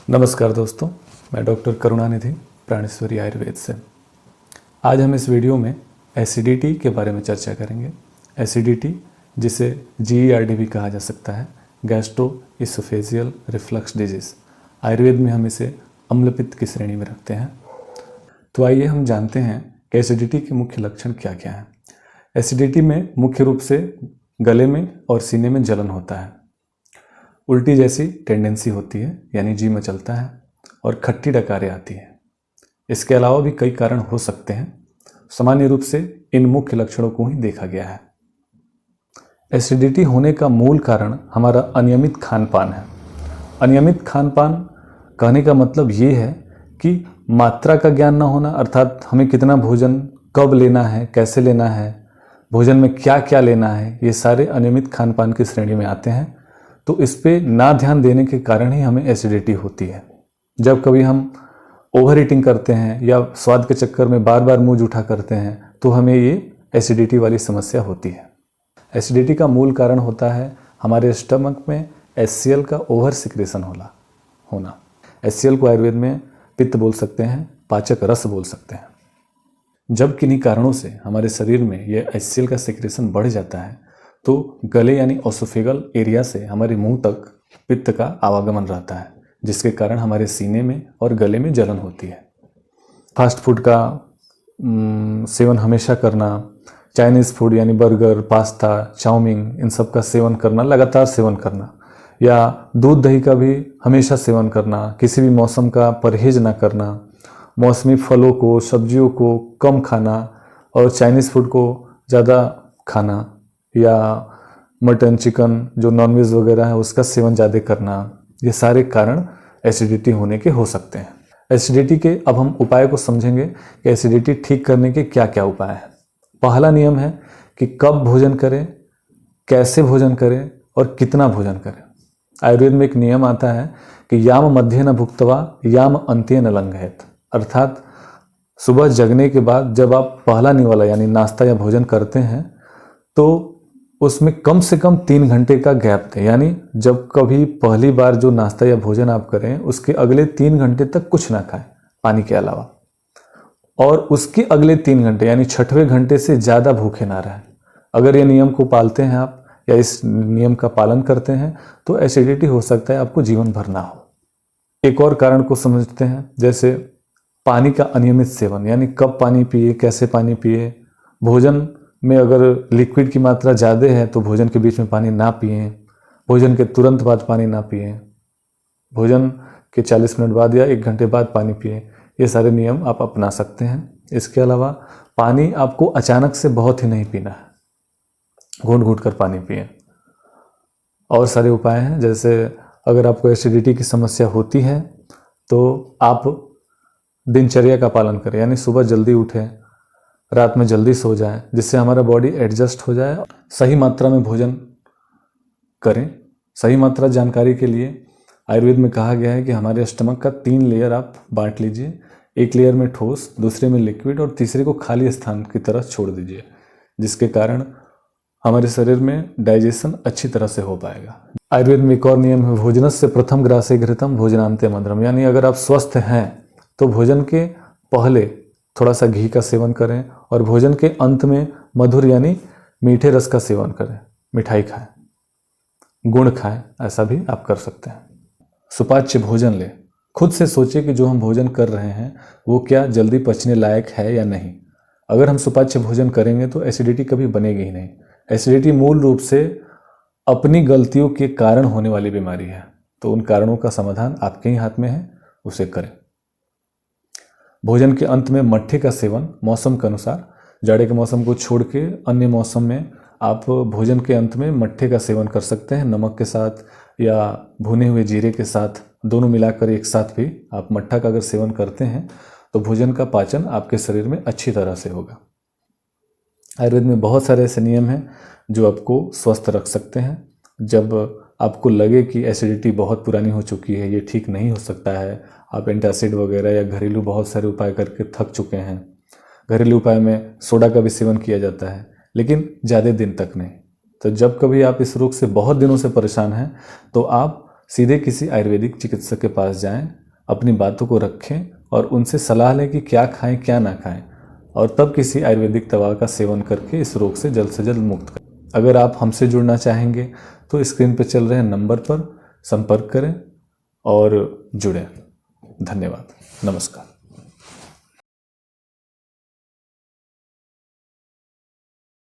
नमस्कार दोस्तों, मैं डॉक्टर करुणानिधि प्राणेश्वरी आयुर्वेद से। आज हम इस वीडियो में एसिडिटी के बारे में चर्चा करेंगे। एसिडिटी, जिसे GERD भी कहा जा सकता है, gastro oesophageal reflux disease, Ayurveda में हम इसे अम्लपित्त की श्रेणी में रखते हैं। तो आइए हम जानते हैं कि एसिडिटी के मुख्य लक्षण क्या क्या हैं। एसिडिटी में मुख्य रूप से गले में और सीने में जलन होता है, उल्टी जैसी टेंडेंसी होती है यानी जी मचलता है, और खट्टी डकारें आती हैं। इसके अलावा भी कई कारण हो सकते हैं। सामान्य रूप से इन मुख्य लक्षणों को ही देखा गया है। एसिडिटी होने का मूल कारण हमारा अनियमित खान पान है। अनियमित खान पान कहने का मतलब ये है कि मात्रा का ज्ञान न होना, अर्थात हमें कितना भोजन कब लेना है, कैसे लेना है, भोजन में क्या क्या लेना है, ये सारे अनियमित खान पान की श्रेणी में आते हैं। तो इस पे ना ध्यान देने के कारण ही हमें एसिडिटी होती है। जब कभी हम ओवर ईटिंग करते हैं या स्वाद के चक्कर में बार बार मुंह जूठा करते हैं तो हमें ये एसिडिटी वाली समस्या होती है। एसिडिटी का मूल कारण होता है हमारे स्टमक में HCl का ओवर सिक्रेशन होना। HCl को आयुर्वेद में पित्त बोल सकते हैं, पाचक रस बोल सकते हैं। जब किन्हीं कारणों से हमारे शरीर में यह HCl का सिक्रेशन बढ़ जाता है तो गले यानी ओसोफेगल एरिया से हमारे मुंह तक पित्त का आवागमन रहता है, जिसके कारण हमारे सीने में और गले में जलन होती है। फास्ट फूड का सेवन हमेशा करना, चाइनीज़ फूड यानी बर्गर, पास्ता, चाउमीन, इन सब का सेवन करना, लगातार सेवन करना, या दूध दही का भी हमेशा सेवन करना, किसी भी मौसम का परहेज ना करना, मौसमी फलों को, सब्जियों को कम खाना और चाइनीज़ फूड को ज़्यादा खाना, या मटन, चिकन जो नॉनवेज वगैरह है उसका सेवन ज़्यादा करना, ये सारे कारण एसिडिटी होने के हो सकते हैं। एसिडिटी के अब हम उपाय को समझेंगे कि एसिडिटी ठीक करने के क्या क्या उपाय हैं। पहला नियम है कि कब भोजन करें, कैसे भोजन करें और कितना भोजन करें। आयुर्वेद में एक नियम आता है कि याम मध्य न भुक्त्वा याम अन्त्ये न लंघयेत, अर्थात सुबह जगने के बाद जब आप पहला निवाला यानी नाश्ता या भोजन करते हैं तो उसमें कम से कम 3 घंटे का गैप दें। यानी जब कभी पहली बार जो नाश्ता या भोजन आप करें उसके अगले 3 घंटे तक कुछ ना खाएं पानी के अलावा, और उसके अगले 3 घंटे यानी 6वें घंटे से ज़्यादा भूखे ना रहें। अगर ये नियम को पालते हैं आप या इस नियम का पालन करते हैं तो एसिडिटी हो सकता है आपको जीवन भर ना हो। एक और कारण को समझते हैं, जैसे पानी का अनियमित सेवन, यानी कब पानी पिए, कैसे पानी पिए। भोजन में अगर लिक्विड की मात्रा ज़्यादा है तो भोजन के बीच में पानी ना पिएं, भोजन के तुरंत बाद पानी ना पिएं, भोजन के 40 मिनट बाद या 1 घंटे बाद पानी पिएं। ये सारे नियम आप अपना सकते हैं। इसके अलावा पानी आपको अचानक से बहुत ही नहीं पीना है, घूंट घूंट कर पानी पिएं। और सारे उपाय हैं, जैसे अगर आपको एसिडिटी की समस्या होती है तो आप दिनचर्या का पालन करें, यानी सुबह जल्दी उठें, रात में जल्दी सो जाएं, जिससे हमारा बॉडी एडजस्ट हो जाए। सही मात्रा में भोजन करें। सही मात्रा जानकारी के लिए आयुर्वेद में कहा गया है कि हमारे स्टमक का 3 लेयर आप बांट लीजिए। एक लेयर में ठोस, दूसरे में लिक्विड और तीसरे को खाली स्थान की तरह छोड़ दीजिए, जिसके कारण हमारे शरीर में डाइजेशन अच्छी तरह से हो पाएगा। आयुर्वेद में एक और नियम है, भोजनस्य प्रथम ग्रासे घृतम भोजनांते मधुरम, यानी अगर आप स्वस्थ हैं तो भोजन के पहले थोड़ा सा घी का सेवन करें और भोजन के अंत में मधुर यानी मीठे रस का सेवन करें, मिठाई खाएं, गुड़ खाएं, ऐसा भी आप कर सकते हैं। सुपाच्य भोजन लें। खुद से सोचें कि जो हम भोजन कर रहे हैं वो क्या जल्दी पचने लायक है या नहीं। अगर हम सुपाच्य भोजन करेंगे तो एसिडिटी कभी बनेगी ही नहीं। एसिडिटी मूल रूप से अपनी गलतियों के कारण होने वाली बीमारी है, तो उन कारणों का समाधान आपके ही हाथ में है, उसे करें। भोजन के अंत में मट्ठे का सेवन मौसम के अनुसार, जाड़े के मौसम को छोड़ के अन्य मौसम में आप भोजन के अंत में मट्ठे का सेवन कर सकते हैं। नमक के साथ या भुने हुए जीरे के साथ, दोनों मिलाकर एक साथ भी आप मट्ठा का अगर सेवन करते हैं तो भोजन का पाचन आपके शरीर में अच्छी तरह से होगा। आयुर्वेद में बहुत सारे ऐसे नियम हैं जो आपको स्वस्थ रख सकते हैं। जब आपको लगे कि एसिडिटी बहुत पुरानी हो चुकी है, ये ठीक नहीं हो सकता है, आप एंटासिड वगैरह या घरेलू बहुत सारे उपाय करके थक चुके हैं। घरेलू उपाय में सोडा का भी सेवन किया जाता है, लेकिन ज़्यादा दिन तक नहीं। तो जब कभी आप इस रोग से बहुत दिनों से परेशान हैं तो आप सीधे किसी आयुर्वेदिक चिकित्सक के पास जाएं, अपनी बातों को रखें और उनसे सलाह लें कि क्या खाएं क्या ना खाएं, और तब किसी आयुर्वेदिक दवा का सेवन करके इस रोग से जल्द मुक्त करें। अगर आप हमसे जुड़ना चाहेंगे तो स्क्रीन पर चल रहे नंबर पर संपर्क करें और जुड़ें। धन्यवाद। नमस्कार।